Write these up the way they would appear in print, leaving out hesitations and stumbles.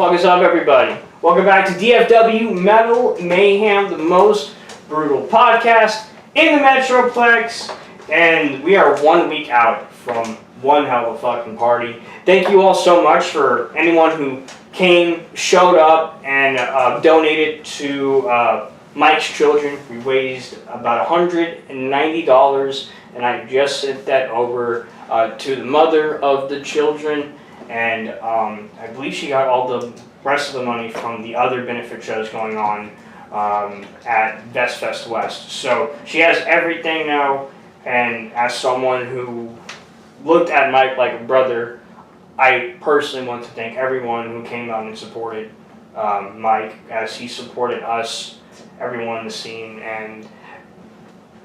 fuck is up, everybody? Welcome back to DFW Metal Mayhem, the most brutal podcast in the Metroplex, and we are 1 week out from one hell of a fucking party. Thank you all so much for anyone who came, showed up, and donated to Mike's children. We raised about $190, and I just sent that over to the mother of the children, and I believe she got all the rest of the money from the other benefit shows going on at Vest Fest West. So she has everything now, and as someone who looked at Mike like a brother, I personally want to thank everyone who came out and supported Mike as he supported us, everyone in the scene, and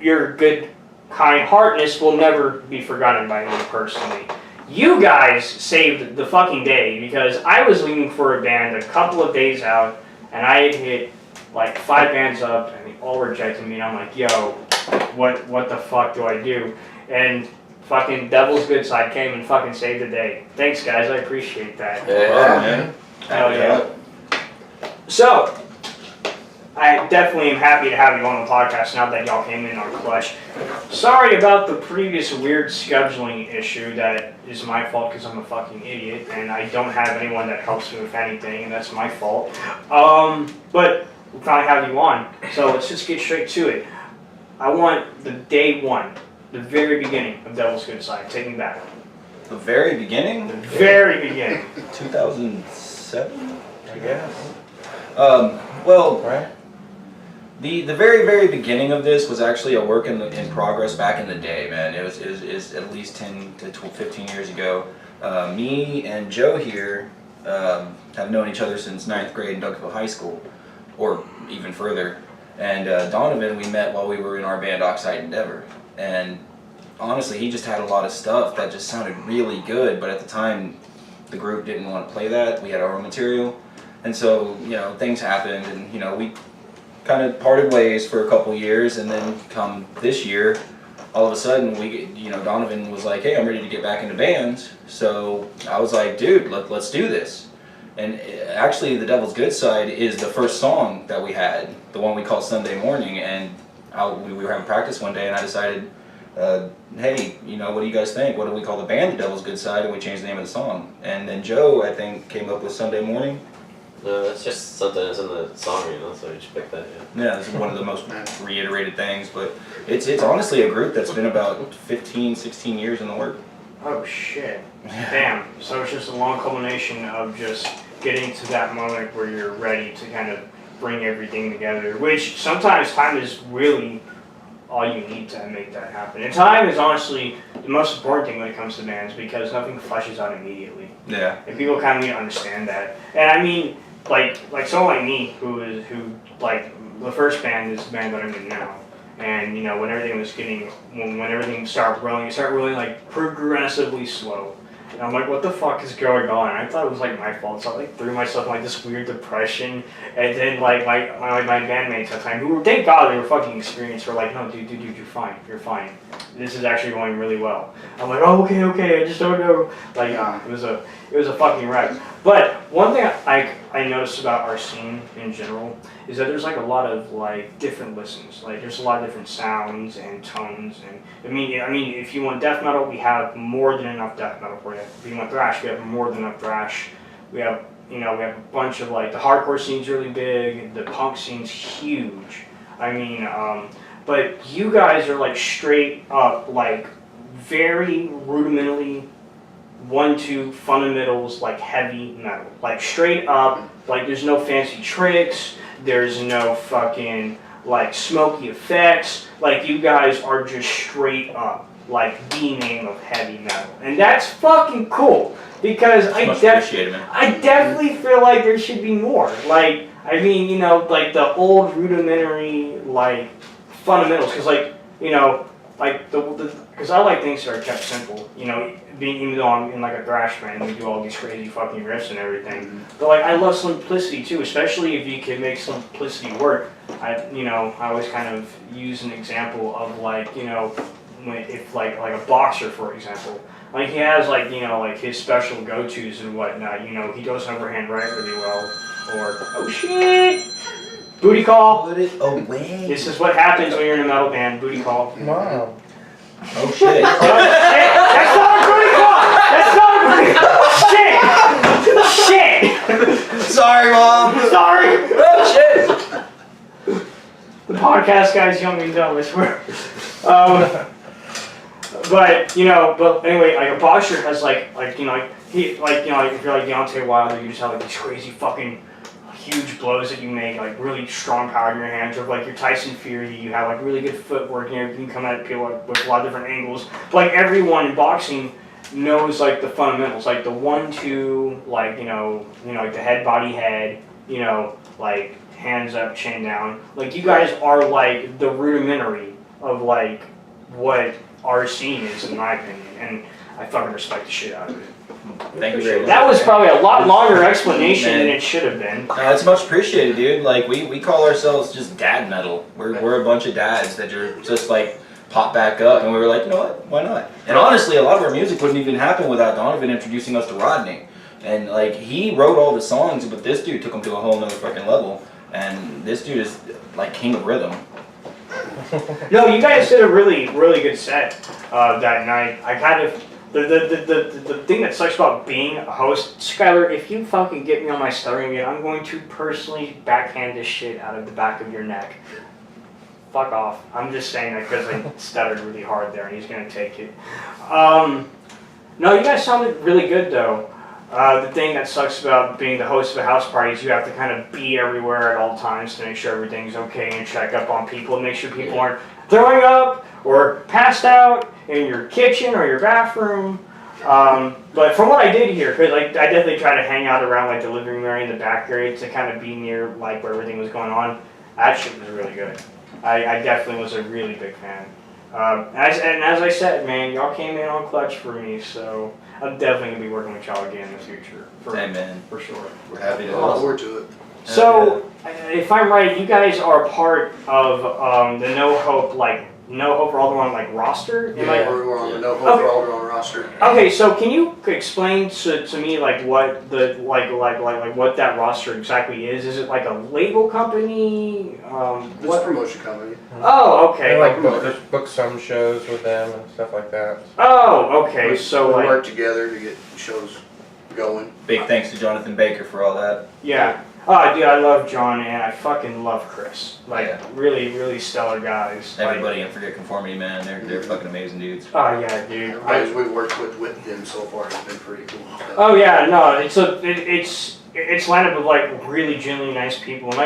your good kind-heartedness will never be forgotten by me personally. You guys saved the fucking day, because I was leaving for a band a couple of days out, and I had hit like 5 bands up, and they all rejected me, and I'm like, yo, what the fuck do I do? And fucking Devil's Good Side came and fucking saved the day. Thanks, guys, I appreciate that. Yeah, man. Hell yeah. So, I definitely am happy to have you on the podcast now that y'all came in on clutch. Sorry about the previous weird scheduling issue. That is my fault because I'm a fucking idiot and I don't have anyone that helps me with anything, and that's my fault. But we'll probably have you on, so let's just get straight to it. I want the day one, the very beginning of Devil's Good Side. Take me back. The very beginning? The very beginning. 2007, I guess. Well, right. The very, very beginning of this was actually a work in progress back in the day, man. It was at least 10 to 15 years ago. Me and Joe here have known each other since 9th grade in Duncanville High School, or even further. And Donovan, we met while we were in our band Oxide Endeavor. And honestly, he just had a lot of stuff that just sounded really good, but at the time, the group didn't want to play that. We had our own material. And so, you know, things happened, and, you know, we kind of parted ways for a couple years, and then come this year, all of a sudden, Donovan was like, hey, I'm ready to get back into bands. So I was like, dude, let's do this. And actually, The Devil's Good Side is the first song that we had, the one we called Sunday Morning, and we were having practice one day, and I decided, hey, you know, what do you guys think? What do we call the band, The Devil's Good Side? And we changed the name of the song. And then Joe, I think, came up with Sunday Morning. No, it's just something that's in the song, you know, so you just pick that, yeah. Yeah, this is one of the most reiterated things, but it's honestly a group that's been about 15, 16 years in the work. Oh shit. Damn. So it's just a long culmination of just getting to that moment where you're ready to kind of bring everything together, which sometimes time is really all you need to make that happen. And time is honestly the most important thing when it comes to bands, because nothing flushes out immediately. Yeah. And people kind of need to understand that. And I mean, like someone like me, who the first band is the band that I'm in now. And, you know, when everything started rolling, it started rolling like progressively slow. And I'm like, what the fuck is going on? And I thought it was like my fault, so I like threw myself in like this weird depression. And then like my bandmates at the time, who were, thank God they were fucking experienced, were like, no, dude, you're fine. This is actually going really well. I'm like, oh, okay, I just don't know. Like, it was a fucking wreck. But one thing I noticed about our scene in general is that there's like a lot of like different listens. Like there's a lot of different sounds and tones. And I mean, if you want death metal, we have more than enough death metal for you. If you want thrash, we have more than enough thrash. We have a bunch of like the hardcore scene's really big. The punk scene's huge. I mean, but you guys are like straight up like very rudimentally 1-2 fundamentals, like heavy metal, like straight up, like there's no fancy tricks, there's no fucking like smoky effects, like you guys are just straight up like the name of heavy metal, and that's fucking cool, because I definitely feel like there should be more. Like, I mean, you know, like the old rudimentary like fundamentals, because like, you know, like because I like things that are kept simple, you know, even though I'm in like a thrash band and we do all these crazy fucking riffs and everything. But like, I love simplicity too, especially if you can make simplicity work. I always kind of use an example of like, you know, if like a boxer, for example. Like he has like like his special go-tos and whatnot. He does overhand right really well. Or oh shit, booty call. Put it away. This is what happens when you're in a metal band. Booty call. Wow. Oh shit. Oh, shit. That's not a booty call. That's not a booty call. Shit. Sorry, Mom. Sorry. Oh shit. The podcast guy's young and dumb, I swear. But anyway, like a boxer has like if you're like Deontay Wilder, you just have like these crazy fucking huge blows that you make, like really strong power in your hands. Or like your Tyson Fury, you have like really good footwork and you can come at people with a lot of different angles. But like everyone in boxing knows like the fundamentals, like the 1-2, like like the head, body, head, like hands up, chin down. Like you guys are like the rudimentary of like what our scene is, in my opinion, and I fucking respect the shit out of it. Thank you very much. That was probably a lot longer explanation than it should have been. It's much appreciated, dude. Like we call ourselves just dad metal. We're a bunch of dads that are just like pop back up, and we were like, you know what? Why not? And honestly, a lot of our music wouldn't even happen without Donovan introducing us to Rodney. And like he wrote all the songs, but this dude took them to a whole nother fucking level. And this dude is like king of rhythm. No, you guys did a really, really good set that night. I kind of the thing that sucks about being a host, Skylar, if you fucking get me on my stuttering again, I'm going to personally backhand this shit out of the back of your neck. Fuck off. I'm just saying that because I stuttered really hard there, and he's gonna take it. No, you guys sounded really good though. The thing that sucks about being the host of a house party is you have to kind of be everywhere at all times to make sure everything's okay and check up on people and make sure people aren't throwing up or passed out in your kitchen or your bathroom. But from what I did here, because I definitely try to hang out around like the living room area and the back area to kind of be near like where everything was going on, that shit was really good. I definitely was a really big fan. And as I said, man, y'all came in on clutch for me, so I'm definitely going to be working with y'all again in the future. Amen. For sure. We're happy to Look forward to it. So, if I'm right, you guys are part of the No Hope for Alderman roster? Yeah, we're on the No Hope for Alderman roster. Okay, so can you explain to me like what the like what that roster exactly is? Is it like a label company? It's a promotion company. Oh, okay. They like book some shows with them and stuff like that. Oh, okay. So we like work together to get shows going. Big thanks to Jonathan Baker for all that. yeah. Oh, dude, I love John and I fucking love Chris. Like, Yeah. really, really stellar guys. Everybody in Forget Conformity, man, they're fucking amazing dudes. Oh yeah, dude. Everybody we've worked with them so far has been pretty cool. Oh yeah, no, it's lined up with like really genuinely nice people, and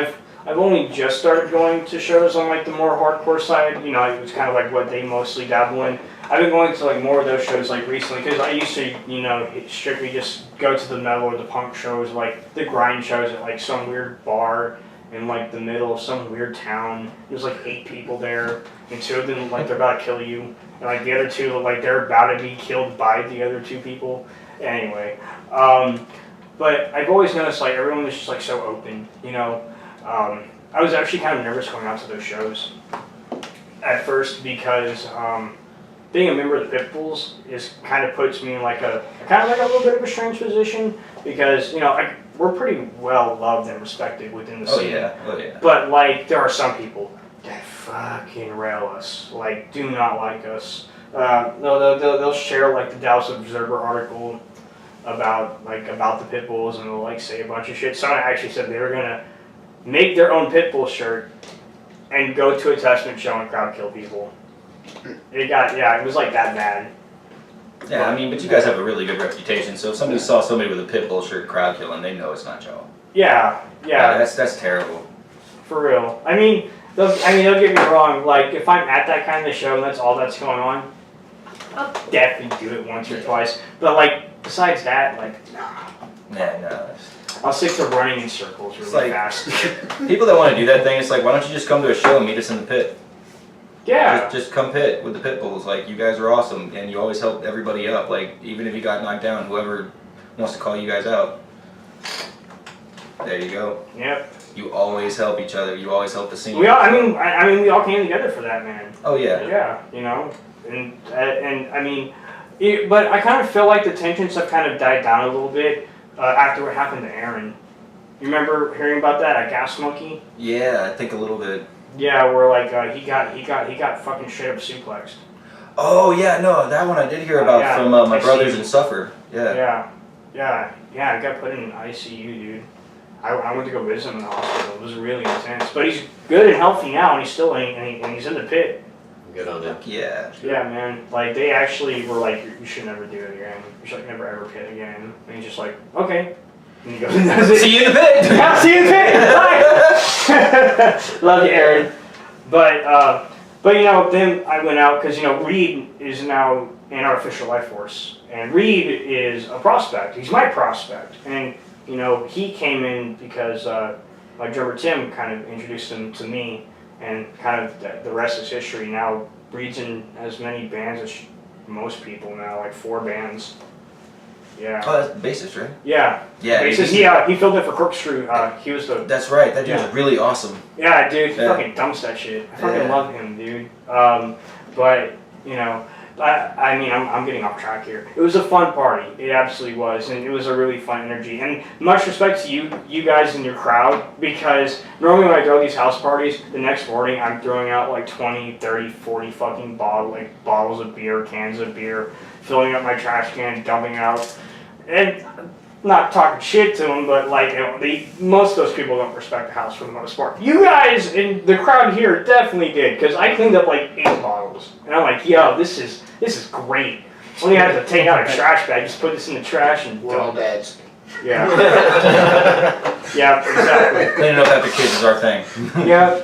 I've only just started going to shows on like the more hardcore side. It was kind of like what they mostly dabble in. I've been going to like more of those shows like recently because I used to strictly just go to the metal or the punk shows, like the grind shows at like some weird bar in like the middle of some weird town. There's like 8 people there, and 2 of them like they're about to kill you, and like the other 2 like they're about to be killed by the other 2 people. Anyway, but I've always noticed like everyone was just like so open, I was actually kind of nervous going out to those shows at first because being a member of the Pitbulls kind of puts me in like a little bit of a strange position because we're pretty well loved and respected within the scene. Oh yeah. But like there are some people that fucking rail us, like do not like us. They'll share like the Dallas Observer article about the Pitbulls, and they'll like say a bunch of shit. Someone actually said they were gonna make their own Pitbull shirt and go to a Testament show and crowd kill people. It was like that bad. Yeah, I mean, but you guys have a really good reputation, so if somebody saw somebody with a Pitbull shirt crowd killing, they know it's not y'all. Yeah. That's terrible. For real. I mean, don't get me wrong. Like, if I'm at that kind of show and that's all that's going on, I'll definitely do it once or twice. But like, besides that, like, nah. Yeah, no. I'll stick to running in circles really fast. People that want to do that thing, it's like, why don't you just come to a show and meet us in the pit? Yeah. Just come pit with the Pitbulls. Like, you guys are awesome, and you always help everybody up. Like, even if you got knocked down, whoever wants to call you guys out, there you go. Yep. You always help each other. You always help the scene. We all we all came together for that, man. Oh yeah. Yeah, and I mean, But I kind of feel like the tensions have kind of died down a little bit after what happened to Aaron. You remember hearing about that at Gas Monkey? Yeah, I think a little bit. Yeah, where like he got fucking straight up suplexed. Oh yeah, no, that one I did hear about Yeah, from my I brothers see. in Suffer. Yeah. Yeah. I got put in ICU, dude. I went to go visit him in the hospital. It was really intense. But he's good and healthy now, and he's still and he's in the pit. Good on him. Yeah. Yeah, man. Like they actually were like, you should never do it again. You should like never ever pit again. And he's just like, okay. And he goes and does it. See you in the pit. Yeah, see you in the pit. Bye. Love you, Aaron. But you know, then I went out because you know Reed is now an artificial life force, and Reed is a prospect. He's my prospect, and you know he came in because my drummer Tim kind of introduced him to me, and kind of the rest is history. Now Reed's in as many bands as most people now, like 4 bands. Yeah. Oh, that's bassist, right? Yeah. Yeah. He filled in for Corkscrew. He was the. That's right. That dude Yeah. was really awesome. Yeah, dude, he Yeah. fucking dumps that shit. I fucking Yeah. love him, dude. But you know, I mean, I'm getting off track here. It was a fun party. It absolutely was, and it was a really fun energy. And much respect to you guys and your crowd, because normally when I throw these house parties, the next morning I'm throwing out like 20, 30, 40 fucking bottles of beer, cans of beer, filling up my trash can, dumping out. And not talking shit to them, but like, you know, most of those people don't respect the house for the most part. You guys in the crowd here definitely did, because I cleaned up like 8 bottles, and I'm like, yo, this is great. Only had to take out a trash bag, just put this in the trash and We're all dads. yeah, yeah, exactly, Cleaning up after kids is our thing. yeah.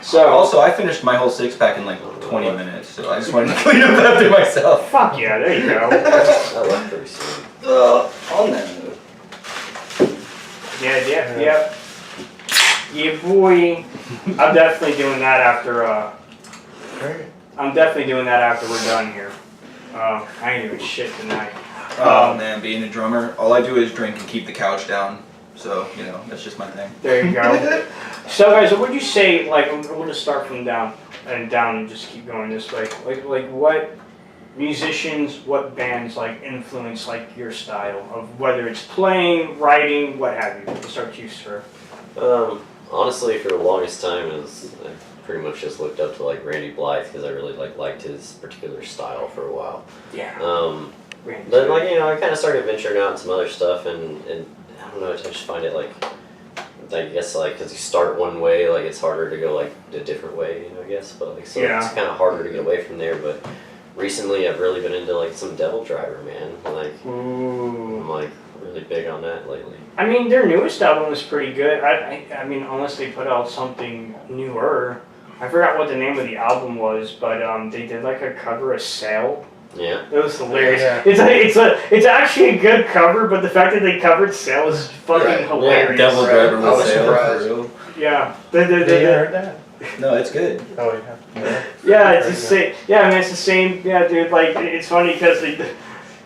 So Also, I finished my whole 6-pack in like 20 minutes, so I just wanted to clean up after myself. fuck yeah, there you go. I left pretty soon. On that note. Yeah, boy. I'm definitely doing that after. I'm definitely doing that after we're done here. I ain't doing shit tonight. Oh man, being a drummer, all I do is drink and keep the couch down. So, you know, that's just my thing. There you go. So guys, what would you say, like, we'll just start from down and just keep going this way. Like what musicians, what bands, like, influence, like, your style of whether it's playing, writing, what have you? We'll start with you, sir. Honestly, for the longest time, I pretty much just looked up to like Randy Blythe because I really liked his particular style for a while. Yeah. But like, you know, I kind of started venturing out in some other stuff, and I don't know, I just find it like, I guess like, because you start one way, like it's harder to go like a different way, you know, I guess, but like, so Yeah. it's kind of harder to get away from there. But recently I've really been into like some Devil Driver, man. Like, Ooh. I'm like really big on that lately. I mean, their newest album is pretty good. I mean, unless they put out something newer. I forgot what the name of the album was, but they did like a cover of Sail. Yeah. It was hilarious. Yeah. It's actually a good cover, but the fact that they covered Sail is fucking Right. hilarious. Devil Right. Driver I with was Sail, surprised. for real. Yeah. Have you heard that? No, it's good. Oh, yeah. Yeah, it's the same. Yeah, I mean, it's the same. Yeah, dude. Like, it's funny because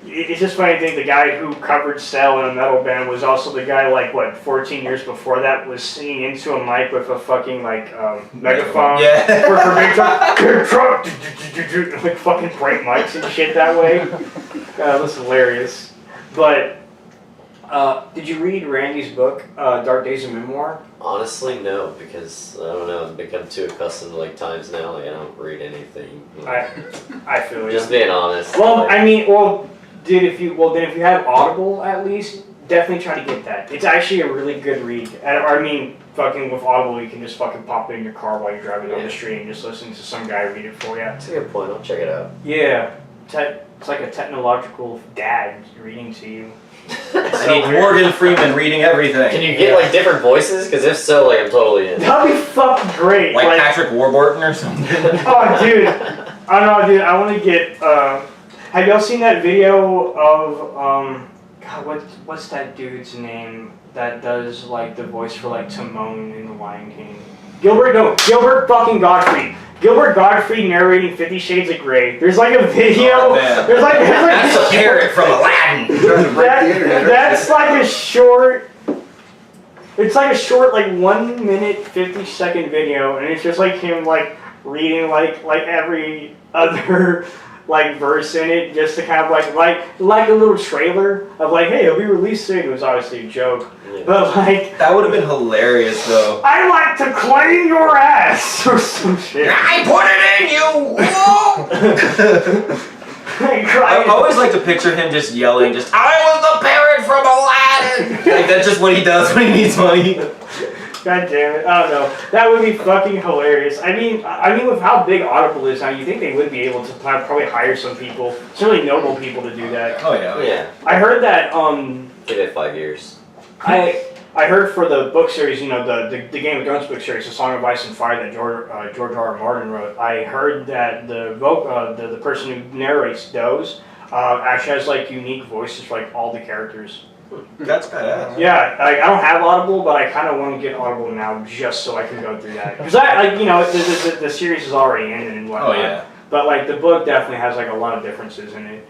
it's just funny to think the guy who covered Sail in a metal band was also the guy, like, what, 14 years before that was singing into a mic with a fucking, like, megaphone. Yeah. For big truck. Like, fucking bright mics and shit that way. God, that was hilarious. But, did you read Randy's book, Dark Days of Memoir? Honestly, no, because I don't know, I've become too accustomed to like times now, like I don't read anything. I feel you. Just being honest. Well, like, I mean, then if you have Audible at least, definitely try to get that. It's actually a really good read. I mean, fucking with Audible, you can just fucking pop it in your car while you're driving down the street and just listen to some guy read it for you. that's a good point. I'll check it out. Yeah, it's like a technological dad reading to you. I need Morgan Freeman reading everything. Can you get like different voices? Because if so, like I'm totally in. That'd be fucking great. Like Patrick Warburton or something? Oh, dude. I don't know, dude. I want to get. Have y'all seen that video of God? What's that dude's name that does like the voice for like Timon in The Lion King? Gilbert fucking Gottfried. Gilbert Gottfried narrating 50 Shades of Grey. There's like a video. Oh, man. there's like That's a parrot from Aladdin. Trying to break the internet. that's like a short. It's like a short, like 1 minute 50-second video, and it's just like him like reading like every other like verse in it, just to kind of like a little trailer of like, hey, it'll be released soon. It was obviously a joke, Yeah. but like, That would have been hilarious though. I like to clean your ass or some shit. I put it in you! Whoa! I always like to picture him just yelling, I was the parrot from Aladdin! Like, that's just what he does when he needs money. God damn it! I don't know. That would be fucking hilarious. I mean, with how big Audible is now, you think they would be able to probably hire some people, some really noble people to do that. Oh yeah. Yeah. I heard that. Give it 5 years. I heard for the book series, you know, the Game of Thrones book series, The Song of Ice and Fire that George R. R. Martin wrote. I heard that the person who narrates those actually has like unique voices for like all the characters. That's badass. Yeah, I don't have Audible, but I kind of want to get Audible now just so I can go through that. Because the series is already ended and whatnot. Oh yeah. But like the book definitely has like a lot of differences in it.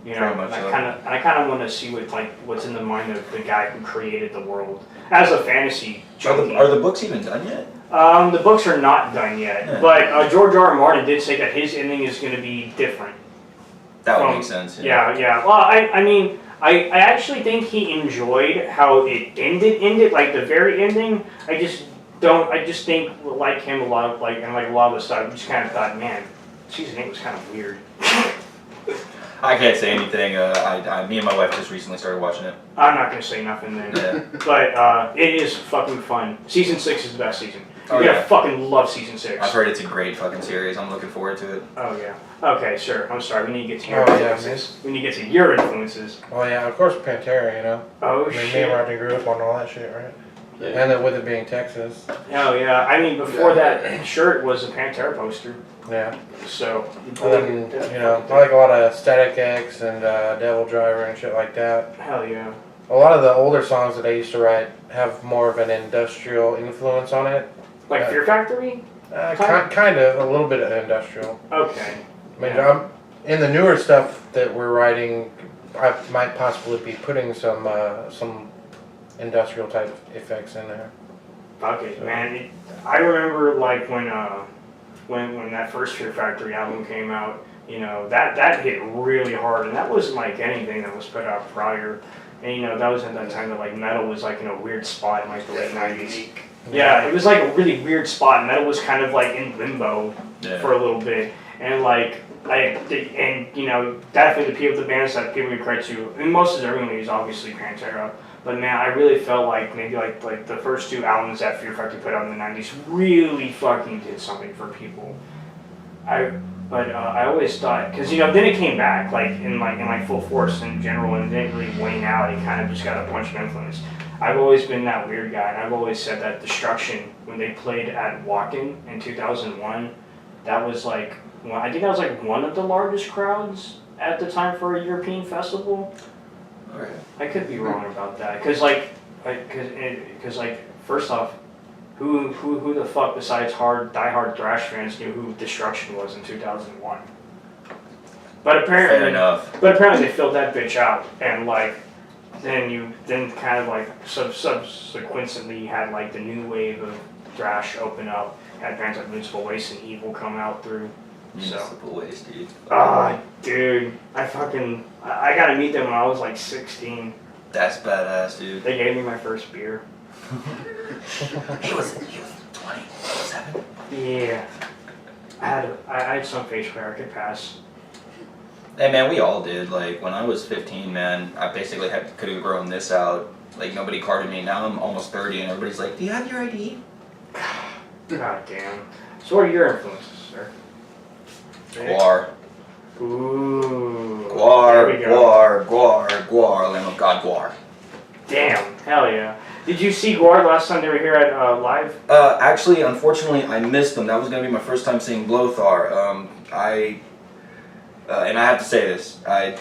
You know, Very much so. I kind of want to see what's in the mind of the guy who created the world as a fantasy junkie. Are the books even done yet? The books are not done yet, Yeah. but George R. R. Martin did say that his ending is going to be different. That would make sense. Yeah. Well, I mean, I actually think he enjoyed how it ended, like the very ending. I just think like him a lot of a lot of the stuff, I just kind of thought, man, season 8 was kind of weird. I can't say anything. Me and my wife just recently started watching it. I'm not going to say nothing then. Yeah. But it is fucking fun. Season 6 is the best season. Oh, You're gonna yeah. fucking love season 6. I've heard it's a great fucking series. I'm looking forward to it. Oh yeah. Okay, sure. I'm sorry. We need to get to your Oh, yeah, influences. We need to get to your influences. Oh yeah, of course Pantera, you know. Oh I mean, me and shit. Martin grew up on all that shit, right? Yeah. And then with it being Texas. Oh yeah. I mean, before that shirt was a Pantera poster. Yeah. So. And then, you know, I like a lot of Static X and Devil Driver and shit like that. Hell yeah. A lot of the older songs that I used to write have more of an industrial influence on it. Like Fear Factory. Kind of, a little bit of industrial. Okay. I mean, in the newer stuff that we're writing, I might possibly be putting some industrial type effects in there. Fuck it, man. I remember like when that first Fear Factory album came out. You know that hit really hard, and that wasn't like anything that was put out prior. And you know that was at that time that like metal was like in a weird spot in like the late '90s. Yeah, it was like a really weird spot. Metal was kind of like in limbo for a little bit, and like you know definitely the bands that people give credit to, and most of everyone is obviously Pantera. But man, I really felt like maybe like the first 2 albums that Fear Factory put out in the '90s really fucking did something for people. I always thought, because you know then it came back like in full force in general, and it didn't really wane out. It kind of just got a bunch of influence. I've always been that weird guy, and I've always said that Destruction, when they played at Wacken in 2001, that was like, well, I think that was like one of the largest crowds at the time for a European festival. Okay. I could be wrong about that, because first off, who the fuck besides diehard thrash fans knew who Destruction was in 2001? But apparently, Fair enough. But apparently they filled that bitch out, and like. Then kind of like subsequently had like the new wave of thrash open up, had bands like Municipal Waste and Evil come out through. Municipal Waste, dude. Dude, I got to meet them when I was like 16. That's badass, dude. They gave me my first beer. He was 27. Yeah, I had some face where I could pass. Hey man, we all did. Like when I was 15, man, I basically could have grown this out. Like nobody carded me. Now I'm almost 30, and everybody's like, "Do you have your ID?" God damn. So what are your influences, sir? Guar. Ooh. Guar, There we go. Guar, Lamb of God, Guar. Damn, hell yeah. Did you see Guard last time they were here at live? Actually, unfortunately, I missed them. That was gonna be my first time seeing Blothar. And I have to say this, I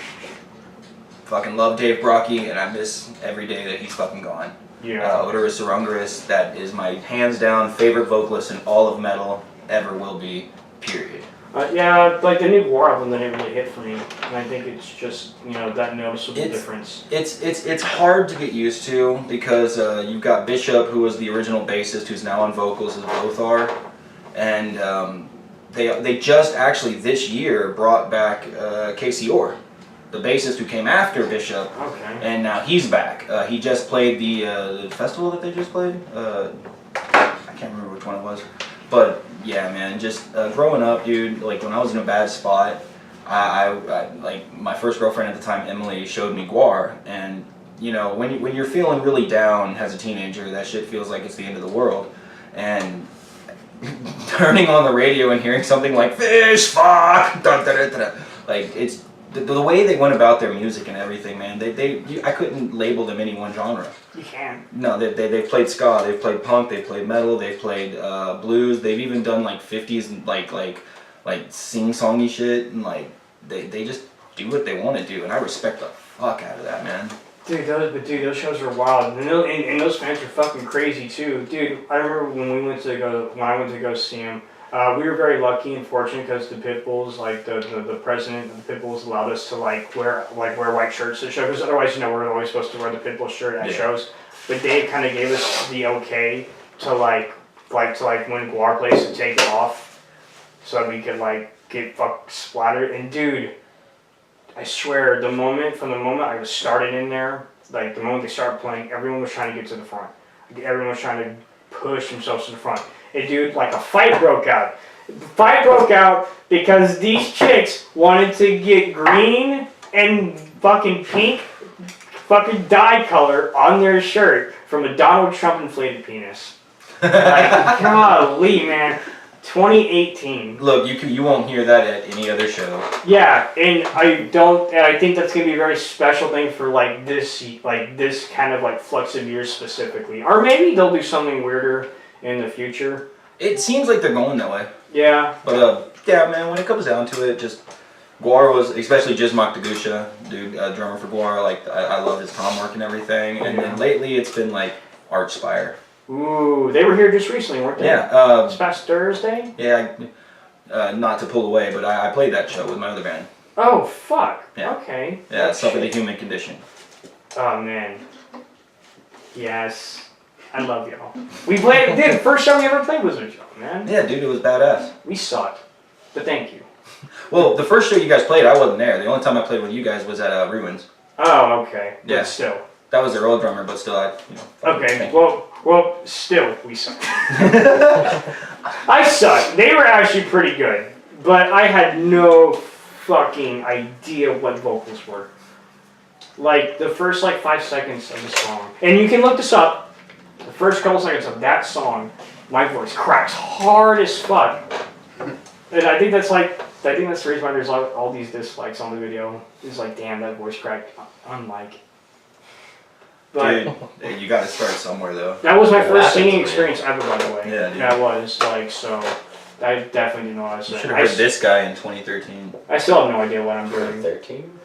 fucking love Dave Brocky, and I miss every day that he's fucking gone. Yeah. Odorous Sarungaris, that is my hands down favorite vocalist in all of metal, ever will be, period. Yeah, like the new War album that didn't really hit for me, and I think it's just, you know, that noticeable difference. It's hard to get used to, because you've got Bishop, who was the original bassist, who's now on vocals as Blothar, and they just actually this year brought back Casey Orr, the bassist who came after Bishop, Okay. and now he's back. He just played the festival that they just played. I can't remember which one it was, but yeah, man, just growing up, dude. Like when I was in a bad spot, I like my first girlfriend at the time, Emily, showed me Guar, and you know when you're feeling really down as a teenager, that shit feels like it's the end of the world, and turning on the radio and hearing something like "Fish Fuck," dun, dun, dun, dun, dun, like it's the way they went about their music and everything, man. I couldn't label them any one genre. You can. No, they've played ska, they've played punk, they've played metal, they've played blues. They've even done like 50s and like sing-songy shit, and like they just do what they want to do, and I respect the fuck out of that, man. Dude, those shows are wild, and those fans are fucking crazy too, dude. I remember when I went to go see them. We were very lucky and fortunate because the Pitbulls, like the president of the Pitbulls, allowed us to wear white shirts to show. Because otherwise, you know, we're always supposed to wear the Pitbull shirt at shows. But they kind of gave us the okay to when Guar plays to take it off, so we could get fuck splattered. And dude, I swear, from the moment I was started in there, like the moment they started playing, everyone was trying to get to the front. Everyone was trying to push themselves to the front. And dude, like a fight broke out. The fight broke out because these chicks wanted to get green and fucking pink fucking dye color on their shirt from a Donald Trump inflated penis. Like, golly, man. 2018. Look, you won't hear that at any other show. Yeah, and I think that's gonna be a very special thing for this kind of flux of years specifically. Or maybe they'll do something weirder in the future. It seems like they're going that way. Yeah. But yeah, man, when it comes down to it, just Guar was, especially Jizmak Dagusha, dude, drummer for Guar, I love his tom work and everything. And then lately it's been Archspire. Ooh, they were here just recently, weren't they? Yeah. This past Thursday? Yeah, not to pull away, but I played that show with my other band. Oh, fuck. Yeah. Okay. Yeah, Suffer the Human Condition. Oh, man. Yes. I love y'all. We played, dude, the first show we ever played was with y'all, man. Yeah, dude, it was badass. We sucked, but thank you. Well, the first show you guys played, I wasn't there. The only time I played with you guys was at Ruins. Oh, okay. Yeah. But still. That was their old drummer, but still, Okay, well, still, we suck. I suck. They were actually pretty good, but I had no fucking idea what vocals were. Like, the first, 5 seconds of the song, and you can look this up, the first couple seconds of that song, my voice cracks hard as fuck. And I think that's the reason why there's all these dislikes on the video. It's damn, that voice cracked, unlike. But dude, you gotta start somewhere, though. that was my first singing experience ever, by the way. Yeah, dude. That was, so, I definitely didn't know what I was You saying. should have heard this guy in 2013. I still have no idea what I'm doing. 2013?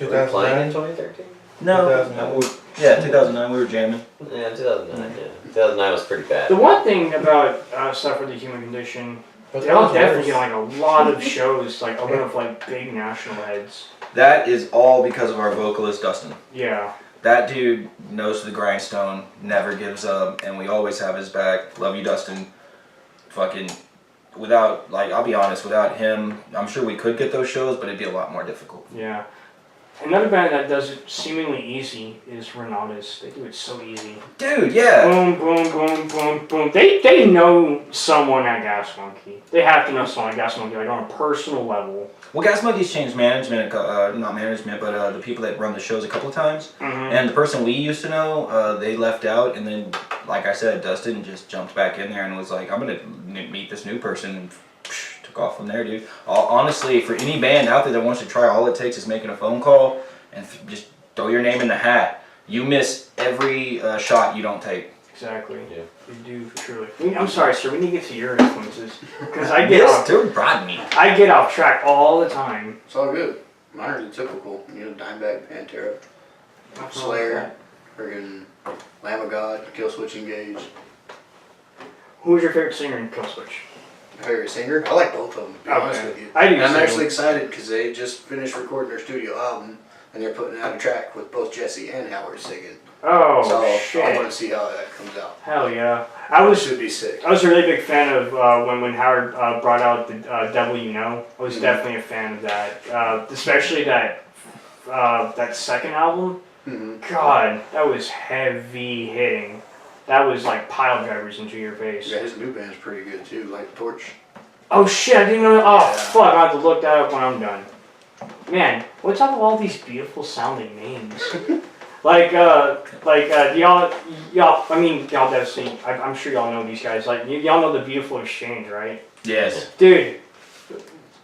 Were we playing in 2009. 2013? No. 2009, we were jamming. Yeah, 2009, yeah. 2009 was pretty bad. The one thing about Suffer the Human Condition, But they'll that was definitely worse. get a lot of shows, open up big national heads. That is all because of our vocalist, Dustin. Yeah. That dude knows the grindstone, never gives up, and we always have his back. Love you, Dustin. Fucking, without, I'll be honest, without him, I'm sure we could get those shows, but it'd be a lot more difficult. Yeah. Another band that does it seemingly easy is Renatus. They do it so easy. Dude, yeah. Boom, boom, boom, boom, boom. They know someone at Gas Monkey. They have to know someone at Gas Monkey, on a personal level. Well, Gas Monkey's changed management, not management, but the people that run the shows a couple of times. Mm-hmm. And the person we used to know, they left out, and then, like I said, Dustin just jumped back in there and was like, I'm going to meet this new person, and took off from there, dude. Honestly, for any band out there that wants to try, all it takes is making a phone call and just throw your name in the hat. You miss every shot you don't take. Exactly. Yeah. You do, truly. I'm sorry, sir. We need to get to your influences because I get off track all the time. It's all good. Mine are the typical, Dimebag, Pantera, Slayer, friggin' Lamb of God, Killswitch Engage. Who was your favorite singer in Killswitch? My favorite singer? I like both of them, to be honest with you. I do And I'm too. actually excited because they just finished recording their studio album and they're putting out a track with both Jesse and Howard singing. Oh, so shit. I want to see how that comes out. Hell yeah. should be sick. I was a really big fan of when Howard brought out the W Know. I was definitely a fan of that, especially that second album. God, that was heavy hitting. That was like pile drivers into your face. Yeah, his new band's pretty good too, like Torch. Oh shit, I didn't know. Oh fuck, I have to look that up when I'm done. Man, what's up with all these beautiful sounding names? y'all, I mean, y'all definitely, I'm sure y'all know these guys. Like, y'all know the Beautiful Exchange, right? Yes. Dude,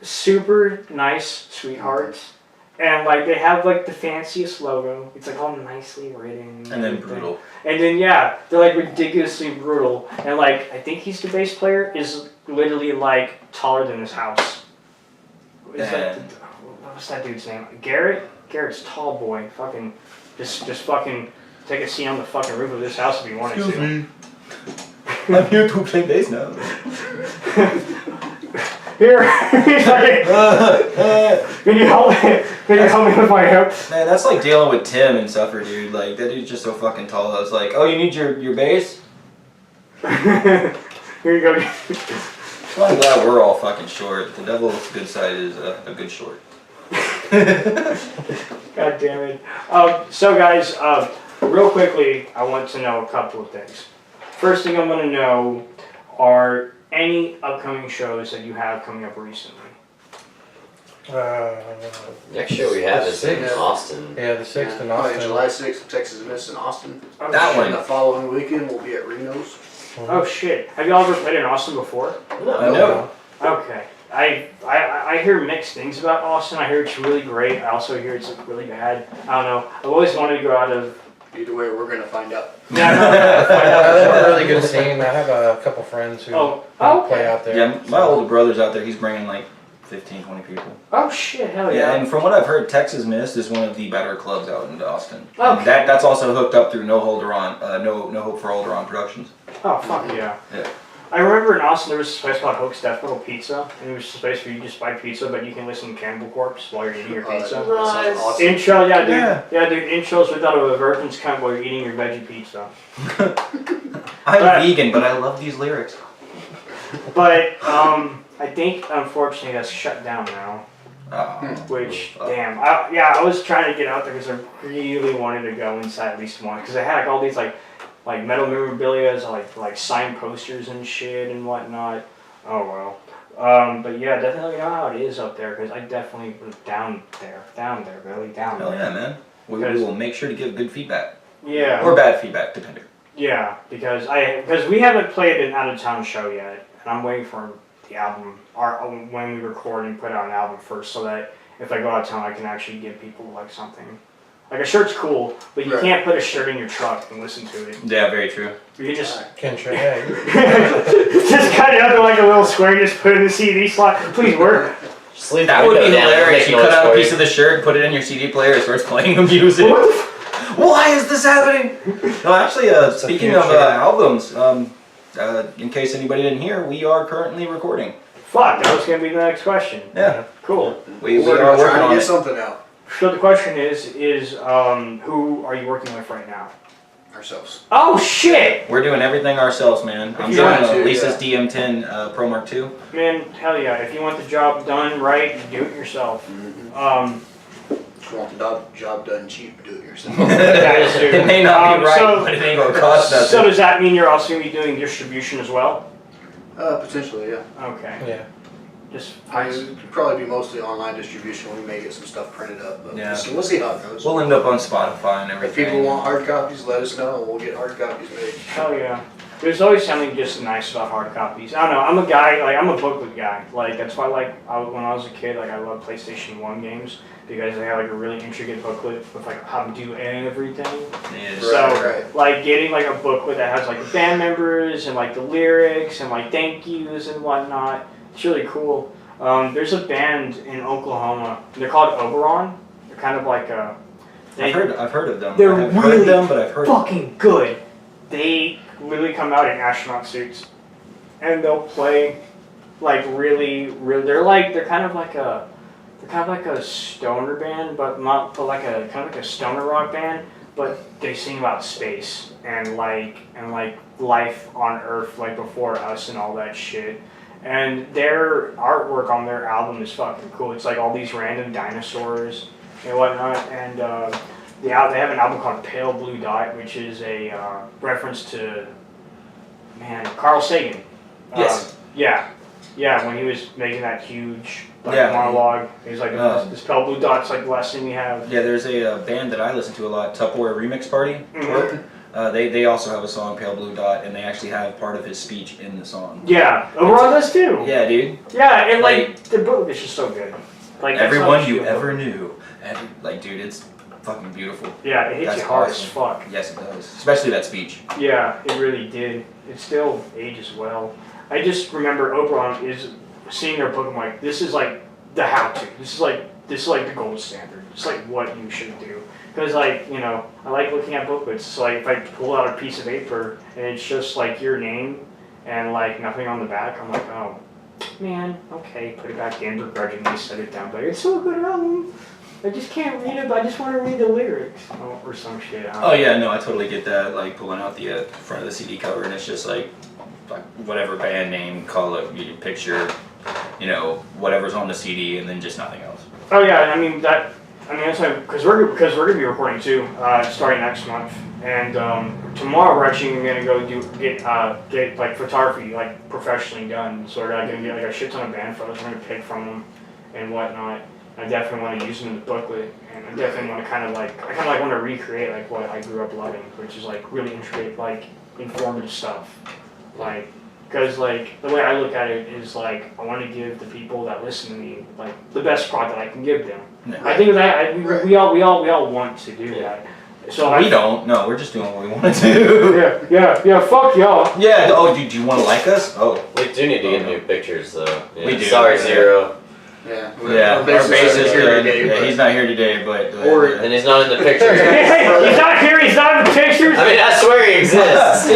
super nice sweethearts. And, like, they have, like, the fanciest logo. It's, like, all nicely written. And then brutal. And then, yeah, they're, like, ridiculously brutal. And, like, I think he's the bass player, is literally, like, taller than his house. What's that dude's name? Garrett? Garrett's tall boy. Fucking, just fucking take a seat on the fucking roof of this house if you wanted to. Excuse me. I'm here to play bass now. Here, can you help me with my hip? Man, that's like dealing with Tim and Suffer, dude. Like, that dude's just so fucking tall. I was like, oh, you need your bass? Here you go. Well, I'm glad we're all fucking short. The devil's good side is a good short. God damn it. So guys, real quickly, I want to know a couple of things. First thing I want to know are any upcoming shows that you have coming up recently. Next show we have is in 6th. Austin. Yeah, the 6th in Probably Austin. July 6th, Texas Miss in Austin. Oh, That shit. one. And the following weekend we'll be at Reno's. Oh shit. Have y'all ever played in Austin before? No. Okay. I hear mixed things about Austin. I hear it's really great. I also hear it's like really bad. I don't know. I've always wanted to go out of. Either way, we're gonna find out. Yeah, no, They have a really good scene. I have a couple friends who play out there. Yeah, my older brother's out there. He's bringing like 15, 20 people. Oh shit! Hell Yeah, yeah. and from what I've heard, Texas Mist is one of the better clubs out in Austin. Okay. And that's also hooked up through No Hope for Olderon Productions. Oh fuck yeah. Yeah. I remember in Austin there was a place called Hoke's Death Metal Pizza, and it was a place where you just buy pizza, but you can listen to Cannibal Corpse while you're eating your pizza. That sounds awesome. Intro, yeah, dude. Yeah. Yeah, dude. Intros without a virgin's cunt while you're eating your veggie pizza. I'm vegan, but I love these lyrics. But I think unfortunately that's shut down now. Oh, Which, damn, I was trying to get out there because I really wanted to go inside at least once because they had like all these like metal memorabilia, like signed posters and shit and whatnot. Oh well. But yeah, definitely know how it is up there because I definitely was down there, really down Hell there. yeah, man. We will make sure to give good feedback. Yeah. Or bad feedback, depending. Yeah, because we haven't played an out of town show yet, and I'm waiting for the album, when we record and put out an album first, so that if I go out of town, I can actually give people like something. Like a shirt's cool, but you Right. can't put a shirt in your truck and listen to it. Yeah, very true. You can just Yeah. just cut it up in like a little square, just put it in the CD slot. Please work. Just leave That the would be window down, hilarious. make You noise cut out a for piece you. of the shirt, put it in your CD player, it starts playing the music. Why is this happening? No, actually, speaking of albums, in case anybody didn't hear, we are currently recording. Fuck, that was gonna be the next question. Yeah. Cool. We We're are working trying on to get it. something out So the question is who are you working with right now? ourselves. Oh shit! We're doing everything ourselves, man. I'm you doing want to, Lisa's DM10 Pro Mark II. Man, hell yeah! If you want the job done right, do it yourself. If you want the job done cheap, do it yourself. That is true. It may not be right, so- but it ain't gonna cost nothing. So does that mean you're also gonna be doing distribution as well? Potentially, yeah. Okay. Yeah. Just I mean, it'd probably be mostly online distribution. We may get some stuff printed up, but Yeah. we'll see how it goes. We'll end up on Spotify and If everything. people want hard copies, let us know and we'll get hard copies made. hell yeah. There's always something just nice about hard copies. I don't know. I'm a guy. Like I'm a booklet guy. Like that's why when I was a kid, like I loved PlayStation 1 games because they have like a really intricate booklet with like how to do everything. Yeah. So, Right. like, getting, like, a booklet that has, like, the band members and, like, the lyrics and, like, thank yous and whatnot, it's really cool. There's a band in Oklahoma. They're called Oberon. They're kind of like a... I've heard of them. They're I haven't really heard them, but I've heard fucking good. They literally come out in astronaut suits. And they'll play, like, really... They're kind of like a... They're kind of like a stoner band, but not... But like a... Kind of like a stoner rock band. but they sing about space and like life on Earth like before us and all that shit. And their artwork on their album is fucking cool. It's like all these random dinosaurs and whatnot. And they have an album called Pale Blue Dot, which is a reference to Carl Sagan. Yes. Yeah, when he was making that huge Yeah. monologue, he was like, "This pale blue dot's like the last thing we have." Yeah, there's a band that I listen to a lot, Tupperware Remix Party. They also have a song, Pale Blue Dot, and they actually have part of his speech in the song. Yeah, Overall does too. Yeah, dude. Yeah, and like the book is just so good. Like Everyone you ever knew, and like, dude, it's fucking beautiful. Yeah, it hits That's you hard awesome. as fuck. Yes, it does. Especially that speech. Yeah, it really did. It still ages well. I just remember Oberon is seeing their book. I'm like, this is like the how-to. This is like the gold standard. It's like what you should do. Because like, you know, I like looking at booklets. So like if I pull out a piece of paper and it's just like your name and like nothing on the back, I'm like, oh man, okay, put it back in, begrudgingly set it down. But it's so good album. I just can't read it, but I just want to read the lyrics or some shit. Oh yeah, no, I totally get that. Like pulling out the front of the CD cover and it's just like whatever band name, call it, your picture, you know, whatever's on the CD, and then just nothing else. Oh yeah, I mean that's why because we're gonna be recording too, starting next month, and tomorrow we're actually gonna go get like photography like professionally done. So we're gonna get like a shit ton of band photos. We're gonna pick from them and whatnot. I definitely want to use them in the booklet, and I definitely want to kind of want to recreate like what I grew up loving, which is like really intricate, like informative stuff. Like, because like the way I look at it is like I want to give the people that listen to me like the best product that I can give them. Yeah. I think that we all want to do that. So we don't. No, we're just doing what we want to do. Yeah. Fuck y'all. Yeah. Oh, do you want to like us? Oh, We do need to get new pictures though. Yeah. We do. Sorry, Zero. Yeah. Yeah. Our bassist here today, yeah, he's not here today, but And he's not in the picture. He's not here. He's not in the pictures. I mean, I swear he exists.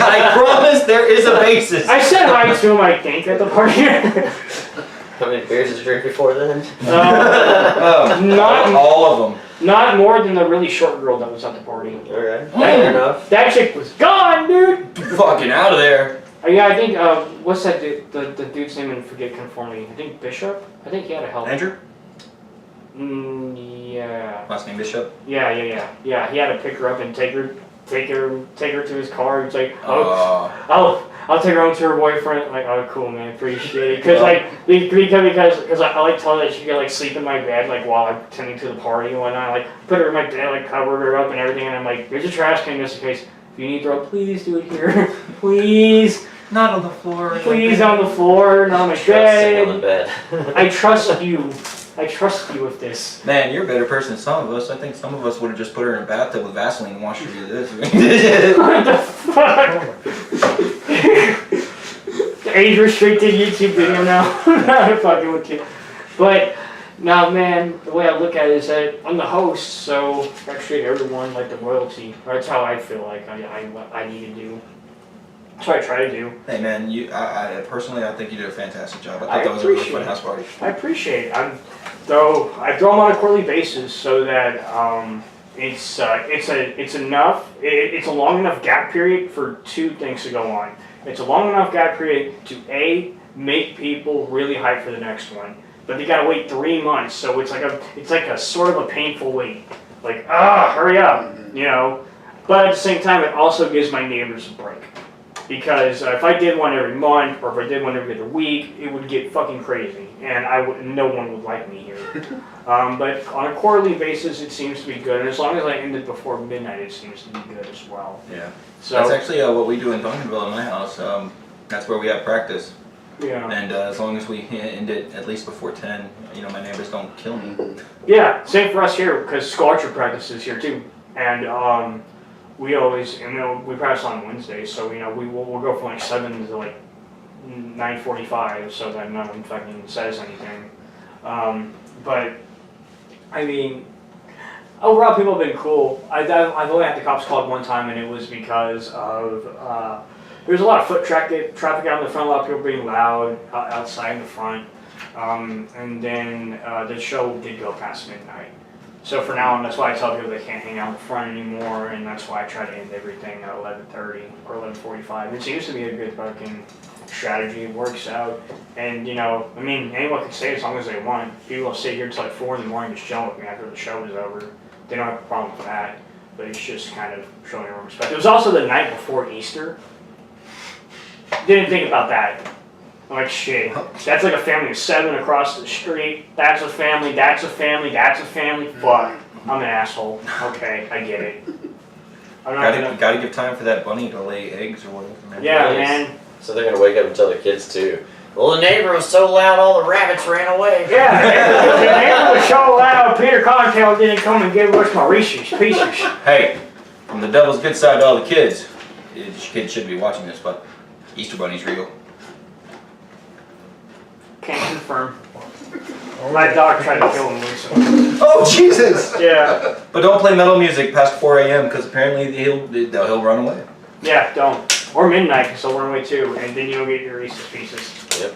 I promise there is a bassist. I said hi to him. I think at the party. How many beers did you drink before then? Not all of them. Not more than the really short girl that was at the party. Alright, fair enough. That chick was gone, dude. Fucking out of there. Yeah, I think what's that dude? The dude's name in Forget Conformity. I think Bishop. I think he had a help. Andrew? Yeah. Last name Bishop? Yeah. He had to pick her up and take her to his car. He's like, I'll take her home to her boyfriend. Like, oh, cool, man, appreciate it. Because I like tell her that she could like sleep in my bed like while I'm tending to the party and whatnot. Like, put her in my bed, like covered her up and everything. And I'm like, there's a trash can just in case. If you need to throw, please do it here, please. Not on the floor. Please on the floor, not on my Trusting on the bed. bed. I trust you. I trust you with this. Man, you're a better person than some of us. I think some of us would have just put her in a bathtub with Vaseline and washed her to this. What the fuck? Age restricted YouTube video now. I'm fucking with you. But now, man, the way I look at it is that I'm the host, so I treat everyone like the royalty. That's how I feel like I need to do. That's what I try to do. Hey man, I personally I think you did a fantastic job. I thought that was a really fun house party. I appreciate it. I throw them on a quarterly basis so that it's enough. It's a long enough gap period for two things to go on. It's a long enough gap period to make people really hyped for the next one, but they gotta wait 3 months. So it's like a sort of a painful wait. Like hurry up, you know. But at the same time, it also gives my neighbors a break. Because if I did one every month, or if I did one every other week, it would get fucking crazy, and no one would like me here. But on a quarterly basis, it seems to be good, and as long as I end it before midnight, it seems to be good as well. Yeah. So that's actually what we do in Duncanville in my house. That's where we have practice. Yeah. And as long as we end it at least before 10, you know, my neighbors don't kill me. Yeah, same for us here, because sculpture practices here too, and we always, we practice on Wednesdays, so we'll go from like 7 to like 9:45, so that no one fucking says anything. But I mean, overall, people have been cool. I've only had the cops called one time, and it was because of there was a lot of foot traffic out in the front. A lot of people being loud outside in the front, and then the show did go past midnight. So for now on, that's why I tell people they can't hang out in the front anymore, and that's why I try to end everything at 11:30 or 11:45. It seems to be a good fucking strategy. It works out, and you know, I mean, anyone can stay as long as they want. People will sit here until like 4 in the morning just chilling with me after the show is over. They don't have a problem with that, but it's just kind of showing everyone respect. It was also the night before Easter. Didn't think about that. I'm like, shit, that's like a family of 7 across the street. That's a family, that's a family, that's a family. Fuck, I'm an asshole. Okay, I get it. I'm not gonna... Gotta give time for that bunny to lay eggs or whatever. Man. Yeah, man. So they're gonna wake up and tell the kids too. Well, the neighbor was so loud, all the rabbits ran away. Yeah, the neighbor was so loud, Peter Cottontail didn't come and give us my Reese's Pieces. Hey, from the devil's good side to all the kids. Kids should be watching this, but Easter Bunny's real. Can't confirm. My dog tried to kill him recently. Oh Jesus! Yeah. But don't play metal music past 4 a.m. because apparently he'll run away. Yeah, don't. Or midnight, because they'll run away too, and then you'll get your Reese's Pieces. Yep.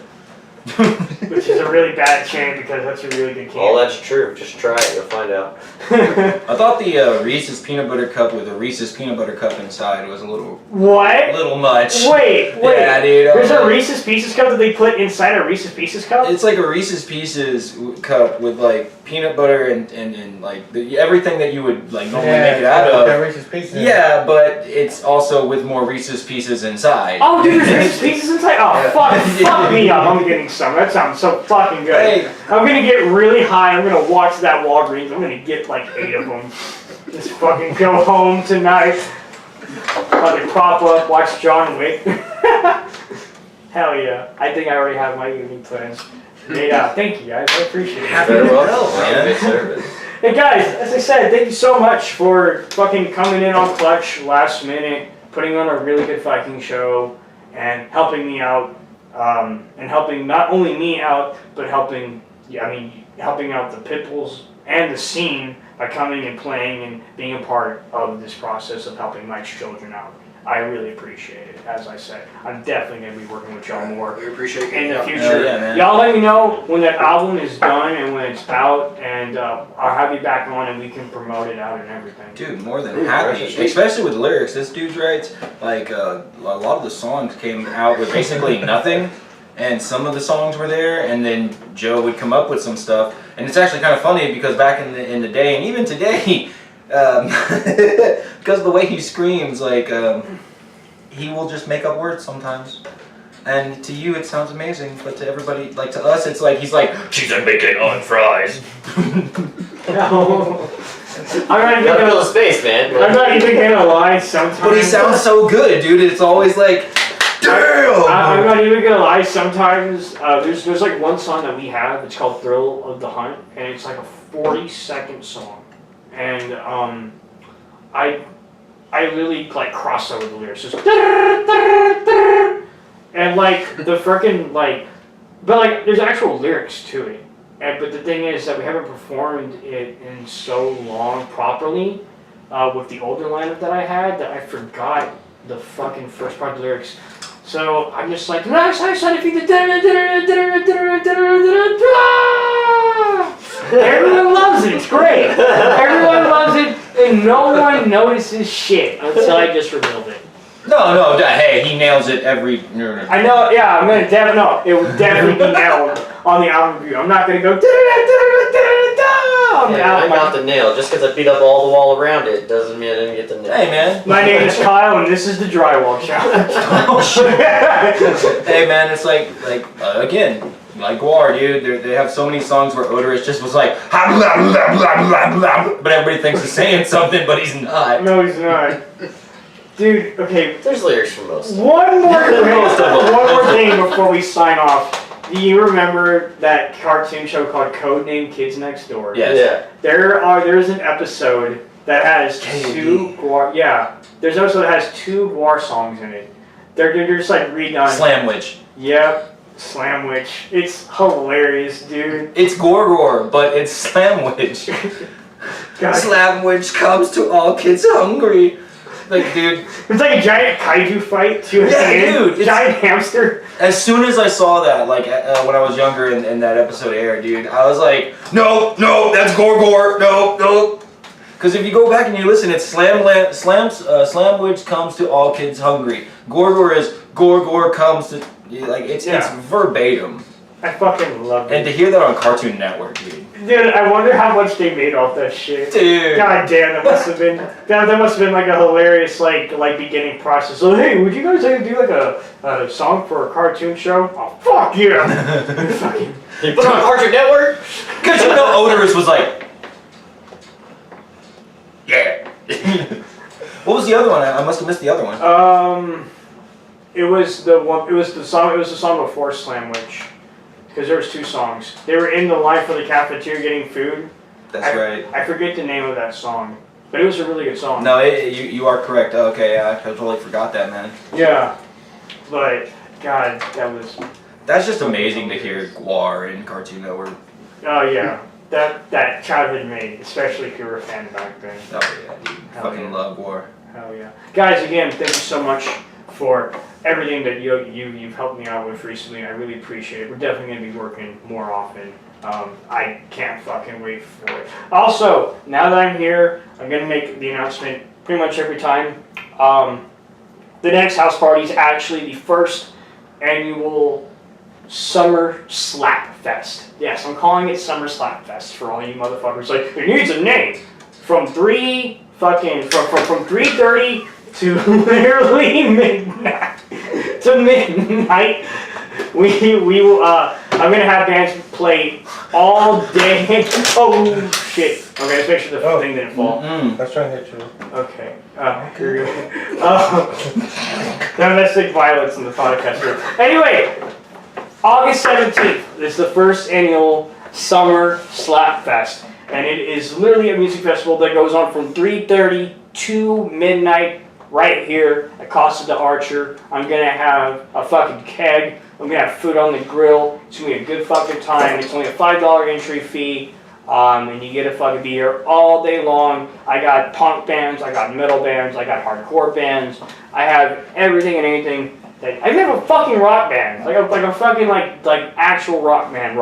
Which is a really bad chant because that's a really good candy. All that's true. Just try it, you'll find out. I thought the Reese's peanut butter cup with a Reese's peanut butter cup inside was a little much. Wait. Yeah, dude. There's a Reese's Pieces cup that they put inside a Reese's Pieces cup? It's like a Reese's Pieces cup with like peanut butter and like everything that you would like normally make it out of. Reese's Pieces. Yeah, but it's also with more Reese's Pieces inside. Oh, dude, there's Reese's Pieces inside? Oh, fuck me up. I'm getting some. That sounds so fucking good. Hey. I'm gonna get really high. I'm gonna watch that Walgreens. I'm gonna get like 8 of them. Just fucking go home tonight. Fucking prop up, watch John Wick. Hell yeah. I think I already have my evening plans. Yeah, thank you guys. I appreciate it. Happy Very to well. help, man. Good service. Hey guys, as I said, thank you so much for fucking coming in on Clutch last minute, putting on a really good Viking show, and helping me out, and helping not only me out, but helping out the Pitbulls and the scene by coming and playing and being a part of this process of helping Mike's children out. I really appreciate it. As I said, I'm definitely going to be working with y'all more We appreciate in the it. future. Yeah, man. Y'all let me know when that album is done and when it's out, and I'll have you back on and we can promote it out and everything. Dude, more than happy. Especially with lyrics. This dude writes, like, a lot of the songs came out with basically nothing, and some of the songs were there, and then Joe would come up with some stuff. And it's actually kind of funny because back in the day, and even today, because of the way he screams, like, he will just make up words sometimes. And to you, it sounds amazing, but to everybody, like to us, it's like, he's like, she's a bacon on fries. No. You gotta fill the space, man. I'm not even gonna lie, sometimes. But he sounds so good, dude. It's always like, damn! I'm not even gonna lie, sometimes there's like one song that we have, it's called Thrill of the Hunt, and it's like a 40-second song. And I really like cross over the lyrics. Just and like the frickin' like, but like there's actual lyrics to it. And but the thing is that we haven't performed it in so long properly with the older lineup that I had that I forgot the fucking first part of the lyrics. So I'm just like, everyone loves it. It's great. Everyone loves it, and no one notices shit until I just revealed it. No, hey, he nails it every. I know. Yeah, I'm gonna definitely. No, it would definitely be nailed on the album review. I'm not gonna go. I got the nail. Just because I beat up all the wall around it doesn't mean I didn't get the nail. Hey, man. My name is Kyle, and this is the Drywall Challenge. Oh shit. Hey, man, it's like again. Like Guar, dude, they have so many songs where Odorous just was like, blah, blah, blah, blah, blah, but everybody thinks he's saying something, but he's not. No, he's not. Dude, okay. There's lyrics for most. One more thing before we sign off. Do you remember that cartoon show called Codename Kids Next Door? Yes. Yeah. There's an episode that has two Guar. Yeah. There's an episode that has 2 Guar songs in it. They're just like redone. Slamwich. Yep. Slamwich. It's hilarious, dude. It's Gorgor, but it's Slamwich. God. Slamwich comes to all kids hungry. Like, dude. It's like a giant kaiju fight too. Yeah, dude, it's- Giant hamster. As soon as I saw that, like when I was younger and that episode aired, dude, I was like, no, that's Gorgor, no. Because if you go back and you listen, it's Slamwich comes to all kids hungry. Gorgor is Gorgor comes to, like, it's verbatim. I fucking love it. And to hear that on Cartoon Network, dude. Dude, I wonder how much they made off that shit. Dude. God damn, that must have been like a hilarious like beginning process. So hey, would you guys like to do like a song for a cartoon show? Oh fuck yeah! Fucking. You put it on Cartoon Network? Because you know Odorous was like, yeah. What was the other one? I must have missed the other one. It was the song before Slamwich. Because there was 2 songs. They were in the line for the cafeteria getting food. That's right. I forget the name of that song, but it was a really good song. No, you are correct. Okay, I totally forgot that, man. Yeah, but God, That's just amazing to hear Guar in Cartoon Network. Oh yeah, that childhood made, especially if you were a fan back then. Oh yeah, dude. Fucking love Guar. Hell yeah, guys! Again, thank you so much for everything that you've helped me out with recently. I really appreciate it. We're definitely gonna be working more often. I can't fucking wait for it. Also, now that I'm here, I'm gonna make the announcement pretty much every time. The next house party is actually the first annual Summer Slap Fest. Yes, I'm calling it Summer Slap Fest for all you motherfuckers. Like, it needs a name. From 3:30 to literally midnight. We will. I'm gonna have bands play all day. Oh shit. Okay, let's make sure the thing didn't fall. Let's try and hit you. Okay. Here we go. Domestic violence in the podcast room. Anyway, August 17th is the first annual Summer Slap Fest, and it is literally a music festival that goes on from 3:30 to midnight. Right here at Casa de Archer. I'm gonna have a fucking keg. I'm gonna have food on the grill. It's gonna be a good fucking time. It's only a $5 entry fee. And you get to fucking be here all day long. I got punk bands, I got metal bands, I got hardcore bands. I have everything and anything that I have a fucking rock band. Like a fucking like actual rock band.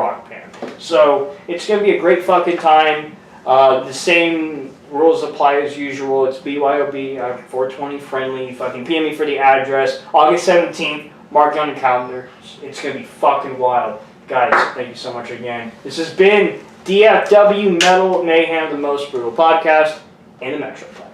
So it's gonna be a great fucking time. The same rules apply as usual. It's BYOB, 420 friendly. Fucking PM me for the address. August 17th, mark it on the calendar. It's gonna be fucking wild. Guys, thank you so much again. This has been DFW Metal Mayhem, the most brutal podcast in the Metroplex.